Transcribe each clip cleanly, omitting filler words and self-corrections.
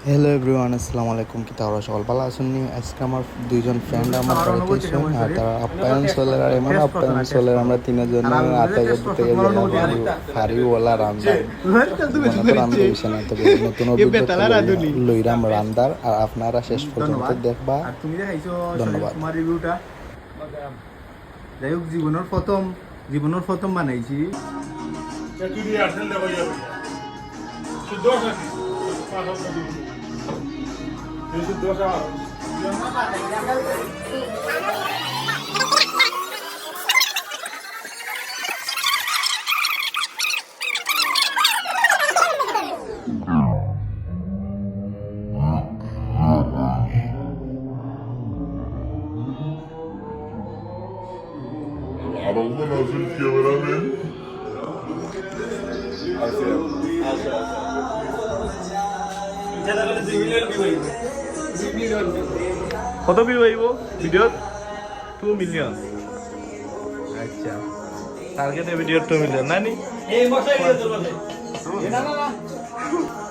Hello everyone, আসসালামু আলাইকুম। কি তারা সকাল ভালো আছেন নি? আজকে আমার দুইজন ফ্রেন্ড আমার বাড়িতে এসে আর তারা আপ্যায়ন চলে আর এমন আপ্যায়ন চলে আমরা তিনজন আপ্যায়ন করতে গেলে ফারিওয়ালা রান্দার রান্ধা হয়েছে না, তবে নতুন অভিজ্ঞতা লইরাম রান্দার আর আপনারা শেষ পর্যন্ত দেখবা। ধন্যবাদ। তোমার রিভিউটা যাই হোক, জীবনের প্রথম বানাইছি। Aralığından hazır ikiye beraber. কত ভিউ আইব ভিডিওত? 2 মিলিয়ন। আচ্ছা, টার্গেট ভিডিও 2 মিলিয়ন না নি? এই মশাই দিয়ে তোর বলে না না না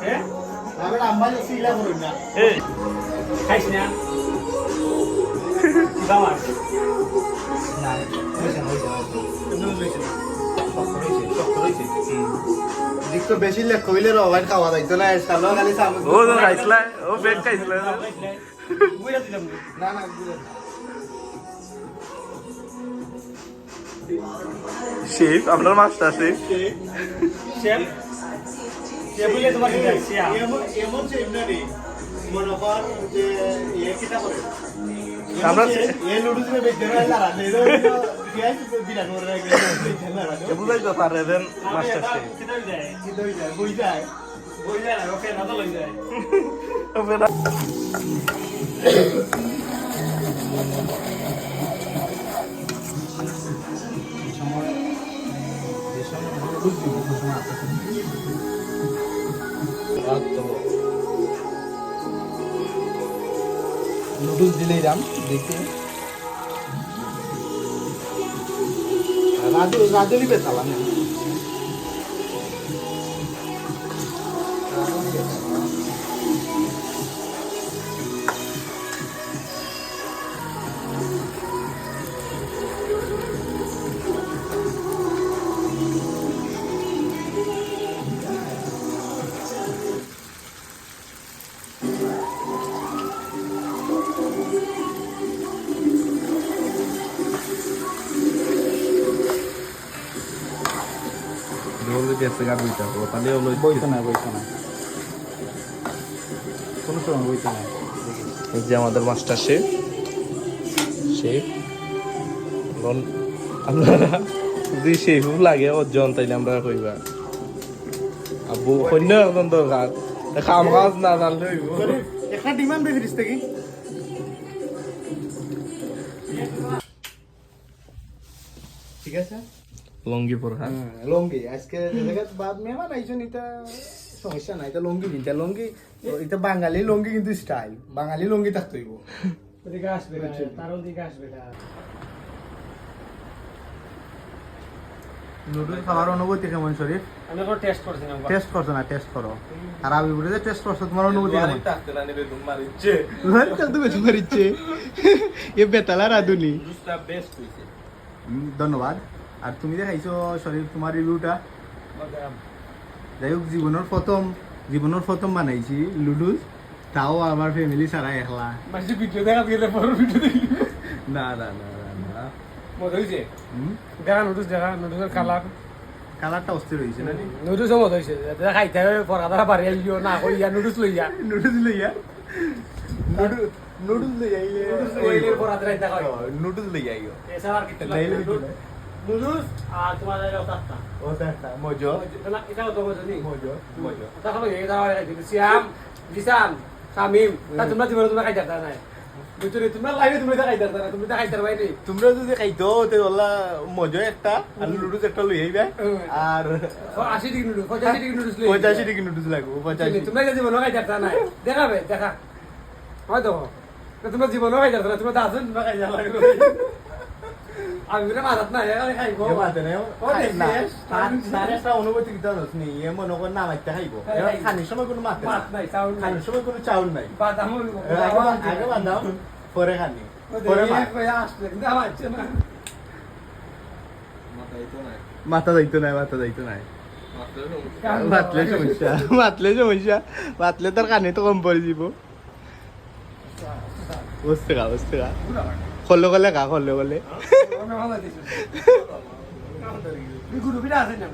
হ্যাঁ আমি আম্বানি সিলা করুন না এই খাইছ না দামার না দিক তো বেশি লেখ কইলে রবাইন খাওয়া যাইতো না, সালো খালি সামনে ও তো খাইছলা, ও বেগ খাইছলা। বুইরা দিলাম না না শেফ, আপনার মাস্টার শেফ। শেফ শেফ বলে তোমার কি আছে এমন শেফ না রে মনোহর যে এই কিটা করে আমরা এই লুডুস মে বেচ দেনা লা রাতে দো গ্যাস দিলা করে রাখে বুঝাই তো পারে দেন মাস্টার শেফ। কিদই যায় বই যায় না ওকে না তো লই যায় ওপেরা নুডলস দিলেই রাম দেখি রাজলি বেতালা না বলে দিয়েছে গান বইটা তো তাহলে হলো বইতো না কোনো সময় বইতো না। এই যে আমাদের মাস্টার শেফ শেফ আপনারা যদি শেফ লাগে অর্জন তাইলে আমরা কইবা আবু কন্য একদম দরকার কাম কাজ না জানলে হইব। একটা ডিমান্ড বেশি দিতে কি ঠিক আছে লঙ্গি পরহা লঙ্গি আজকে জায়গা বাদ মেহমান আইছেন, এটা সমস্যা নাই, এটা লঙ্গি দিন লঙ্গি এটা বাঙালি লঙ্গি কিন্তু স্টাইল বাঙালি লঙ্গি থাকতে হইব। ওদিকে আসবে তার ওদিকে আসবে নুডলস খাওয়ার অনুভূতি কেমন শরীফ? আমি তো টেস্ট করছি না। টেস্ট করছো না? টেস্ট করো আর আমি বলে যে টেস্ট করছো, তোমার অনুভূতি কেমন? তাকতে না নিবে তোমার ইচ্ছে তুমি তোমার ইচ্ছে এ বেতালা রাধুনি। জুসটা বেস্ট হইছে। ধন্যবাদ। আর তুমি যে খাইছো শরীফ, তোমার রিভিউটা? যাই হোক, জীবনের প্রথম বানাইছি লুডুস, তাও আমার ফ্যামিলি ছাড়া একলা। মাঝে ভিডিও দেখা গেলে পর ভিডিও দেখি না না না না মজা হইছে। দেখা নুডলসের কালারটা অস্থির হয়েছে না? নুডলসও মজা হইছে। দেখা খাইতে হবে পড়া দ্বারা বাড়ি আইও না কইয়া নুডলস লইয়া নুডলস লইয়া নুডলস লইয়া পড়া দ্বারা দেখা হয় নুডলস লইয়া আইও এছাড়া আর কিছু লাইলে নুডলস আর তোমার ওটা ও একটা মজো এটাও তো মজা নেই। মজো মজো দেখা হলো এটা সিয়াম জিসাম শামিম তা তোমরা তোমরা খাইতে পারতা না বুঝলি? তোমরা লাইনে তুমি খাইতে পারতা না, তুমি তো খাইতে পারবাই নি। তোমরা যদি খাইতো তে ওলা মজো একটা আর লুডুস একটা লই আইবা আর 80 টাকা নুডলস 85 টাকা নুডলস লই 85 টাকা নুডলস লাগবে 85। তোমরা যদি মনে খাইতে পারতা না দেখাবে দেখা হয়তো তোমরা জীবনও খাইতে পারতা না, তোমরা দাসন তোমরা খাইতে লাগবে। আমি বলে মাথাত নাই এখানে খাইব এ মাতে নাই ও দেখছিস? তার একটা অনুভূতি দিতে নি এ মনে কর না মাইতে খাইব এবার খানির সময় কোনো মাতে মাত নাই চাউল নাই খানির সময় কোনো চাউল নাই বাদাম আগে বান্ধাও পরে খানি পরে আসলে কিন্তু আমার হচ্ছে না মাথা যাইতো নাই মাতলে সমস্যা মাতলে তার কানে তো কম পড়ে যাব বুঝতে খা খোলে গুরু বিরা আছে না